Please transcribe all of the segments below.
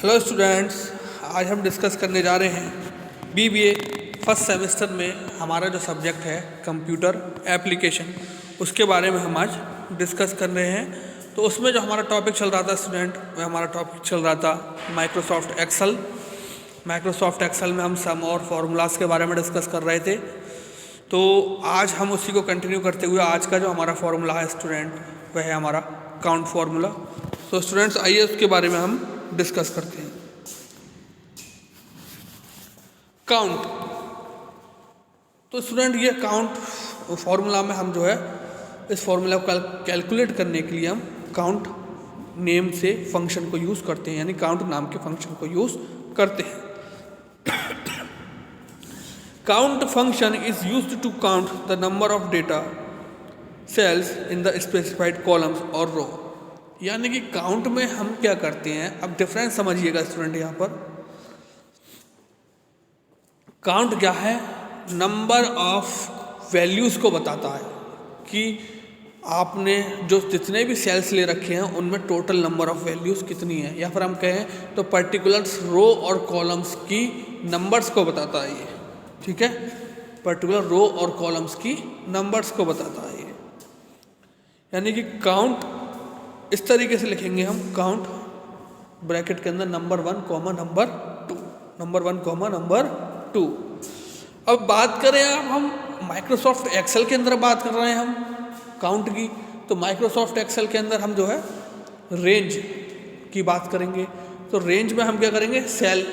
Hello students, आज हम discuss करने जा रहे हैं बीबीए फर्स्ट सेमेस्टर में हमारा जो सब्जेक्ट है कंप्यूटर एप्लीकेशन, उसके बारे में हम आज डिस्कस कर रहे हैं। तो उसमें जो हमारा टॉपिक चल रहा था स्टूडेंट, वह हमारा टॉपिक चल रहा था माइक्रोसॉफ्ट एक्सेल। माइक्रोसॉफ्ट एक्सेल में हम सम और फार्मूलाज के बारे में डिस्कस कर रहे थे। तो आज हम उसी को कंटिन्यू करते हुए आज का जो हमारा फार्मूला है स्टूडेंट, वह है हमारा काउंट फार्मूला। तो स्टूडेंट्स आइए उसके बारे में हम डिस्कस करते हैं। काउंट, तो स्टूडेंट ये काउंट फार्मूला में हम जो है इस फार्मूला को कैलकुलेट करने के लिए हम काउंट नेम से फंक्शन को यूज़ करते हैं, यानी काउंट नाम के फंक्शन को यूज़ करते हैं। Count function is used to count the number of data cells in the specified columns और रो। यानी कि काउंट में हम क्या करते हैं, अब डिफरेंस समझिएगा स्टूडेंट। यहाँ पर काउंट क्या है, नंबर ऑफ वैल्यूज़ को बताता है कि आपने जो जितने भी सेल्स ले रखे हैं उनमें टोटल नंबर ऑफ वैल्यूज़ कितनी है, या फिर हम कहें तो पर्टिकुलर रो और कॉलम्स की नंबर्स को बताता है ये। ठीक है, पर्टिकुलर रो और कॉलम्स की नंबर्स को बताता है ये। यानी कि काउंट इस तरीके से लिखेंगे हम, काउंट ब्रैकेट के अंदर number 1 comma number 2, number 1 comma number 2। अब बात करें, अब हम माइक्रोसॉफ्ट एक्सेल के अंदर बात कर रहे हैं हम काउंट की। तो माइक्रोसॉफ्ट एक्सेल के अंदर हम जो है रेंज की बात करेंगे। तो रेंज में हम क्या करेंगे, सेल।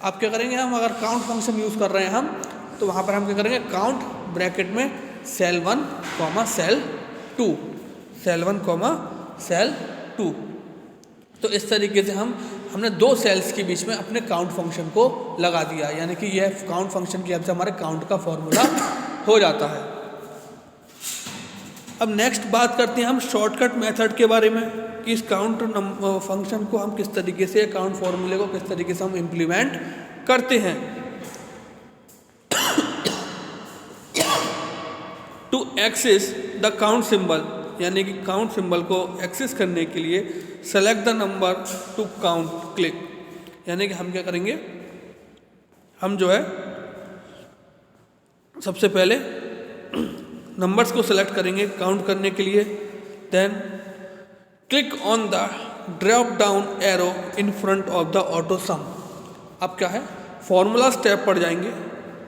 आप क्या करेंगे, हम अगर काउंट फंक्शन यूज़ कर रहे हैं हम, तो वहाँ पर हम क्या करेंगे, काउंट ब्रैकेट में cell 1 comma cell 2, cell 1 comma cell 2। तो इस तरीके से हमने दो सेल्स के बीच में अपने काउंट फंक्शन को लगा दिया, यानी कि यह काउंट फंक्शन की हेल्प से हमारे काउंट का फॉर्मूला हो जाता है। अब नेक्स्ट बात करते हैं हम शॉर्टकट मेथड के बारे में कि इस काउंट फंक्शन को हम किस तरीके से, काउंट फॉर्मूले को किस तरीके से हम इम्प्लीमेंट करते हैं। To access the count symbol, यानी कि काउंट सिंबल को एक्सेस करने के लिए select the number to count click. यानी कि हम क्या करेंगे, हम जो है सबसे पहले नंबर्स को सेलेक्ट करेंगे काउंट करने के लिए। Then click on the drop down arrow in front of the auto sum. अब क्या है, फॉर्मूला स्टेप पर जाएंगे।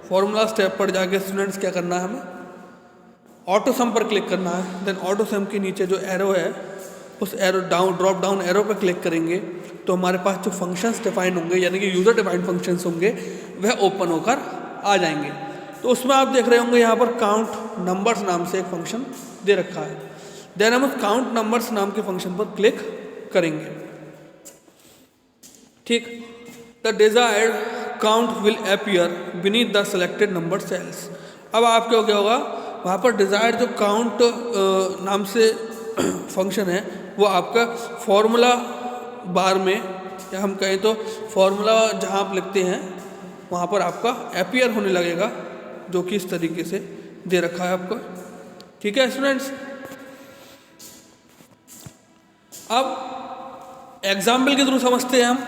फॉर्मूला स्टेप पर जाके स्टूडेंट्स क्या करना है, हमें ऑटो सम पर क्लिक करना है। देन ऑटो सम के नीचे जो एरो है, उस एरो ड्रॉप डाउन एरो पर क्लिक करेंगे तो हमारे पास जो फंक्शंस डिफाइंड होंगे, यानी कि यूजर डिफाइंड फंक्शंस होंगे, वह ओपन होकर आ जाएंगे। तो उसमें आप देख रहे होंगे यहाँ पर काउंट नंबर्स नाम से एक फंक्शन दे रखा है। देन हम उस काउंट नंबर्स नाम के फंक्शन पर क्लिक करेंगे। ठीक, the desired count will appear beneath the selected number cells. अब आपको क्या होगा, वहाँ पर डिज़ायर्ड जो काउंट नाम से फंक्शन है वो आपका फॉर्मूला बार में, या हम कहें तो फॉर्मूला जहाँ आप लिखते हैं वहाँ पर आपका अपीयर होने लगेगा, जो कि इस तरीके से दे रखा है आपको। ठीक है स्टूडेंट्स, अब एग्जाम्पल के थ्रू समझते हैं हम।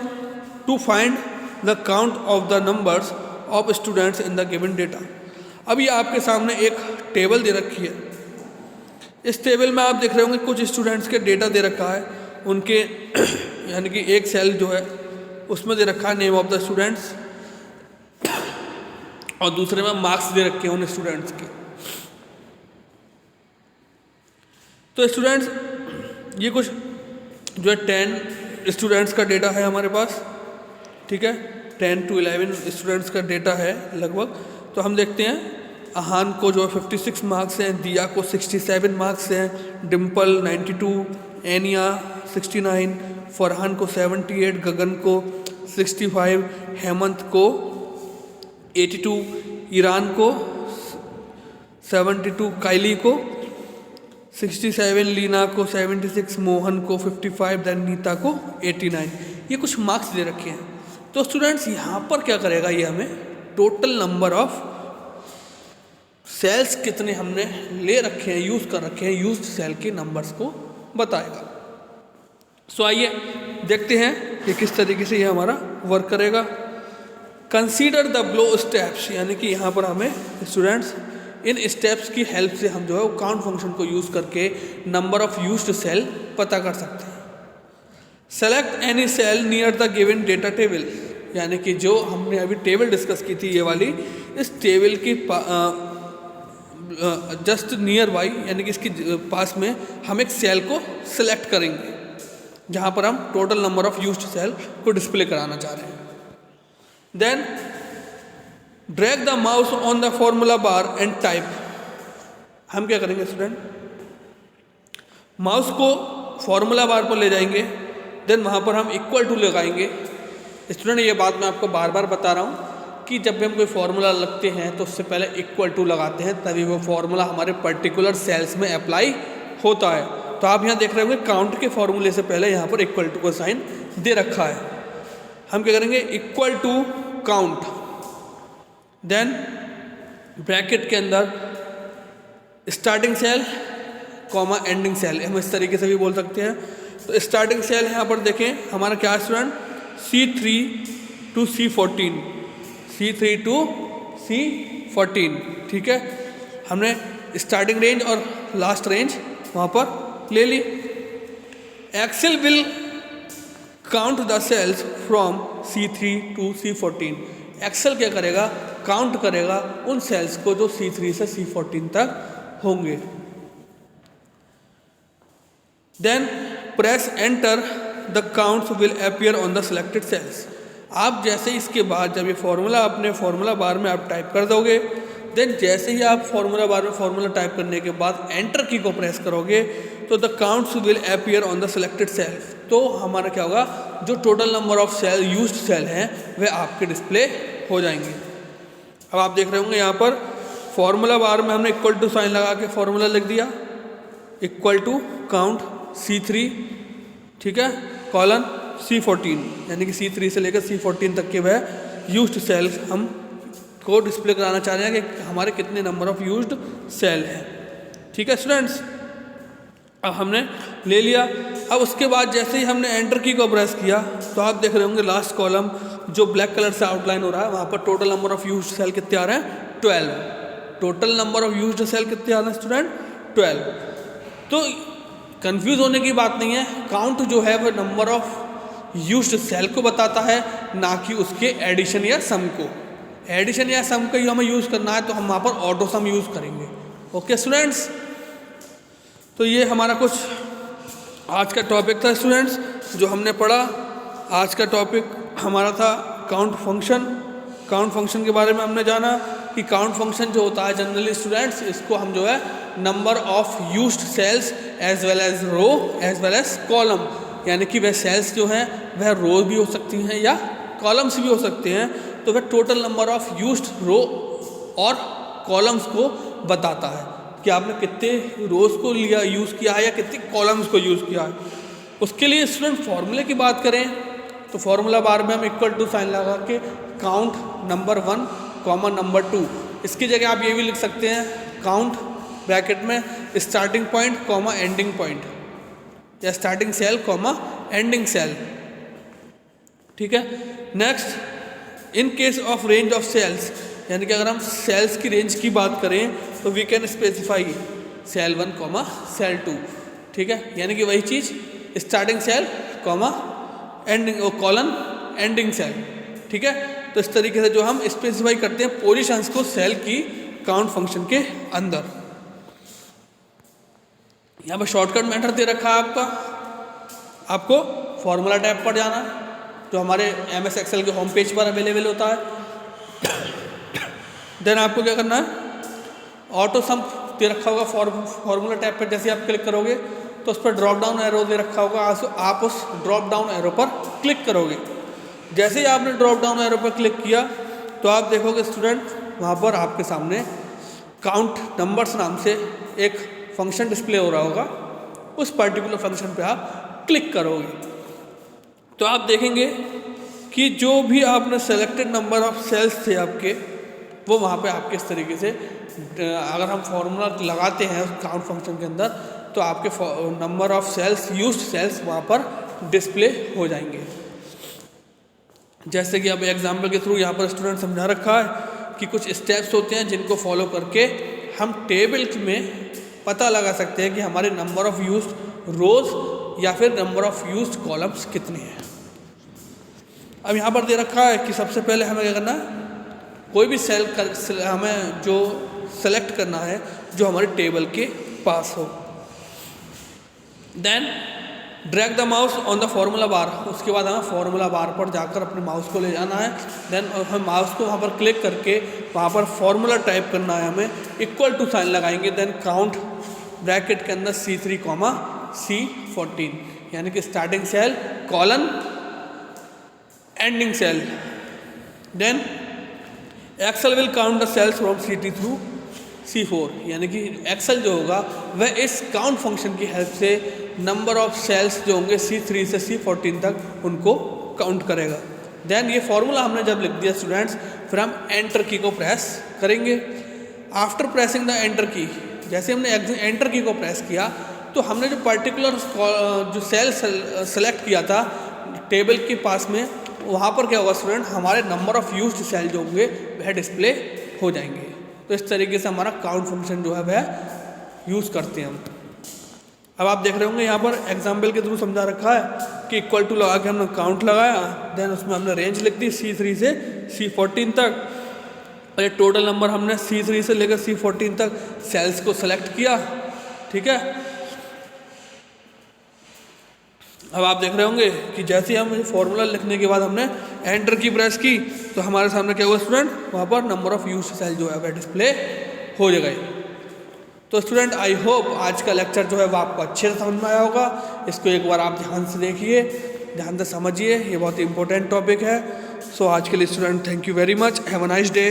To find the count of the numbers of students in the given data. अभी आपके सामने एक टेबल दे रखी है। इस टेबल में आप देख रहे होंगे कुछ स्टूडेंट्स के डेटा दे रखा है उनके यानी कि एक सेल जो है उसमें दे रखा है नेम ऑफ द स्टूडेंट्स, और दूसरे में मार्क्स दे रखे हैं उन स्टूडेंट्स के। तो स्टूडेंट्स ये कुछ जो है 10 स्टूडेंट्स का डेटा है हमारे पास। ठीक है, 10 to 11 स्टूडेंट्स का डेटा है लगभग। तो हम देखते हैं, अहान को जो 56 मार्क्स हैं, दिया को 67 मार्क्स हैं, डिम्पल 92, एनिया 69, फरहान को 78, गगन को 65, हेमंत को 82, ईरान को 72, काइली को 67, लीना को 76, मोहन को 55, देन नीता को 89। ये कुछ मार्क्स दे रखे हैं। तो स्टूडेंट्स यहाँ पर क्या करेगा, ये हमें टोटल नंबर ऑफ सेल्स कितने हमने ले रखे हैं, यूज़ कर रखे हैं, यूज्ड सेल के नंबर्स को बताएगा। सो आइए देखते हैं ये किस तरीके से ये हमारा वर्क करेगा। कंसीडर द बिलो स्टेप्स, यानी कि यहाँ पर हमें स्टूडेंट्स इन स्टेप्स की हेल्प से हम जो है वो काउंट फंक्शन को यूज़ करके नंबर ऑफ यूज्ड सेल पता कर सकते हैं। Select any cell near the given data table, यानी कि जो हमने अभी टेबल डिस्कस की थी ये वाली, इस टेबल की जस्ट नियर बाई, यानी कि इसके पास में हम एक सेल को सिलेक्ट करेंगे जहाँ पर हम total number of used cell को डिस्प्ले कराना चाह रहे हैं। Then drag the mouse on the formula bar and type. हम क्या करेंगे स्टूडेंट, माउस को फॉर्मूला बार पर ले जाएंगे, देन वहाँ पर हम इक्वल टू लगाएंगे। स्टूडेंट ये बात मैं आपको बार बार बता रहा हूँ कि जब भी हम कोई फार्मूला लगते हैं तो उससे पहले इक्वल टू लगाते हैं, तभी वो फार्मूला हमारे पर्टिकुलर सेल्स में अप्लाई होता है। तो आप यहाँ देख रहे होंगे काउंट के फॉर्मूले से पहले यहाँ पर इक्वल टू का साइन दे रखा है। हम क्या करेंगे, equal to count, then bracket के अंदर starting cell comma ending cell, हम इस तरीके से भी बोल सकते हैं। तो स्टार्टिंग सेल यहाँ पर देखें हमारा क्या है student, C3 to C14, C3 to C14, ठीक है। हमने स्टार्टिंग रेंज और लास्ट रेंज वहाँ पर ले ली। Excel will count the cells from C3 to C14। Excel क्या करेगा, काउंट करेगा उन सेल्स को जो C3 से C14 तक होंगे। Then press enter, the counts will appear on the selected cells. आप जैसे इसके बाद जब ये फॉर्मूला अपने फॉर्मूला बार में आप टाइप कर दोगे, देन जैसे ही आप फॉर्मूला बार में फॉर्मूला टाइप करने के बाद एंटर की को प्रेस करोगे तो the counts will appear on the selected cells. तो हमारा क्या होगा, जो total number of cell used cell हैं वे आपके डिस्प्ले हो जाएंगे। अब आप देख रहे होंगे यहाँ पर फॉर्मूला बार में हमने इक्वल टू साइन लगा के फॉर्मूला लिख दिया, इक्वल टू काउंट C3, ठीक है, कॉलन C14, यानी कि C3 से लेकर C14 तक के वह यूज्ड सेल हम को डिस्प्ले कराना चाह रहे हैं कि हमारे कितने नंबर ऑफ यूज्ड सेल हैं, ठीक है स्टूडेंट्स। अब हमने ले लिया। अब उसके बाद जैसे ही हमने एंटर की को प्रेस किया तो आप देख रहे होंगे लास्ट कॉलम जो ब्लैक कलर से आउटलाइन हो रहा है, वहाँ पर total number of used cell कितने आ रहे हैं, 12। Total number of used cell कितने आ रहे हैं स्टूडेंट, 12। तो कंफ्यूज होने की बात नहीं है, काउंट जो है वो नंबर ऑफ यूज्ड सेल को बताता है, ना कि उसके एडिशन या सम को। एडिशन या सम का हमें यूज़ करना है तो हम वहाँ पर ऑटो सम यूज़ करेंगे। ओके स्टूडेंट्स, तो ये हमारा कुछ आज का टॉपिक था स्टूडेंट्स जो हमने पढ़ा। आज का टॉपिक हमारा था काउंट फंक्शन। काउंट फंक्शन के बारे में हमने जाना कि काउंट फंक्शन जो होता है जनरली स्टूडेंट्स, इसको हम जो है number of used cells as well as row as well as column, यानी कि वह सेल्स जो हैं वह रो भी हो सकती हैं या कॉलम्स भी हो सकते हैं, तो वह टोटल नंबर ऑफ यूज्ड रो और कॉलम्स को बताता है कि आपने कितने रोज को लिया यूज़ किया है या कितने कॉलम्स को यूज़ किया है। उसके लिए स्टूडेंट फॉर्मूले की बात करें तो फॉर्मूला बार में हम इक्वल टू साइन लगा के काउंट नंबर 1 कॉमा नंबर 2, इसकी जगह आप ये भी लिख सकते हैं काउंट ब्रैकेट में starting point comma ending point, या starting cell comma ending cell, ठीक है। Next, in case of range of cells, यानी कि अगर हम सेल्स की रेंज की बात करें तो we can specify cell 1 comma cell 2, ठीक है, यानी कि वही चीज़ starting cell comma ending colon ending cell, ठीक है। तो इस तरीके से जो हम स्पेसिफाई करते हैं पोजीशंस को सेल की काउंट फंक्शन के अंदर। यहाँ पर शॉर्टकट मेथड दे रखा है आपको फॉर्मूला टैब पर जाना जो हमारे MS Excel के होम पेज पर अवेलेबल होता है। देन आपको क्या करना है, ऑटो सम दे रखा होगा फॉर्मूला टैब पर, जैसे आप क्लिक करोगे तो उस पर ड्रॉप डाउन एरो दे रखा होगा, आप उस ड्रॉप डाउन एरो पर क्लिक करोगे। जैसे ही आपने ड्रॉप डाउन एरो पर क्लिक किया तो आप देखोगे स्टूडेंट वहाँ पर आपके सामने काउंट नंबर्स नाम से एक फंक्शन डिस्प्ले हो रहा होगा, उस पर्टिकुलर फंक्शन पे आप क्लिक करोगे तो आप देखेंगे कि जो भी आपने सेलेक्टेड नंबर ऑफ सेल्स थे आपके, वो वहाँ पे आपके इस तरीके से अगर हम फॉर्मूला लगाते हैं उस काउंट फंक्शन के अंदर तो आपके number of cells used cells वहाँ पर डिस्प्ले हो जाएंगे। जैसे कि अब एग्जाम्पल के थ्रू यहाँ पर स्टूडेंट समझा रखा है कि कुछ स्टेप्स होते हैं जिनको फॉलो करके हम टेबल में पता लगा सकते हैं कि हमारे नंबर ऑफ यूज्ड रोज या फिर नंबर ऑफ यूज्ड कॉलम्स कितने हैं। अब यहाँ पर दे रखा है कि सबसे पहले हमें क्या करना है, कोई भी सेल हमें जो सेलेक्ट करना है जो हमारे टेबल के पास हो। Then drag the mouse on the formula bar, उसके बाद हमें फॉर्मूला बार पर जाकर अपने माउस को ले जाना है। देन हम माउस को वहाँ पर क्लिक करके वहाँ पर फॉर्मूला टाइप करना है, हमें इक्वल टू साइन लगाएंगे। देन काउंट ब्रैकेट के अंदर C3, C14, यानी कि starting cell colon ending cell. Then Excel will count the cells from C3 through C4, यानी कि एक्सेल जो होगा वह इस काउंट फंक्शन की हेल्प से नंबर ऑफ सेल्स जो होंगे C3 से C14 तक उनको काउंट करेगा। देन ये फॉर्मूला हमने जब लिख दिया स्टूडेंट्स, फिर हम एंटर की को प्रेस करेंगे। आफ्टर प्रेसिंग द एंटर की, जैसे हमने एंटर की को प्रेस किया तो हमने जो पर्टिकुलर जो सेल सेलेक्ट किया था टेबल के पास में, वहाँ पर क्या होगा स्टूडेंट, हमारे नंबर ऑफ यूज्ड सेल जो होंगे वह डिस्प्ले हो जाएंगे। तो इस तरीके से हमारा काउंट फंक्शन जो है वह यूज़ करते हैं हम। अब आप देख रहे होंगे यहाँ पर एग्जाम्पल के थ्रू समझा रखा है कि इक्वल टू लगा के हमने काउंट लगाया, देन उसमें हमने रेंज लिख दी C3 से C14 तक, और ये टोटल नंबर हमने C3 से लेकर C14 तक सेल्स को सेलेक्ट किया। ठीक है, अब आप देख रहे होंगे कि जैसे ही हम फॉर्मूला लिखने के बाद हमने एंटर की प्रेस की तो हमारे सामने क्या हुआ स्टूडेंट, वहाँ पर नंबर ऑफ यूज्ड सेल जो है वह डिस्प्ले हो जाएगा। तो स्टूडेंट आई होप आज का लेक्चर जो है वो आपको अच्छे से समझ में आया होगा। इसको एक बार आप ध्यान से देखिए, ध्यान से समझिए, ये बहुत ही इंपॉर्टेंट टॉपिक है। सो आज के लिए student thank you very much, have a nice day.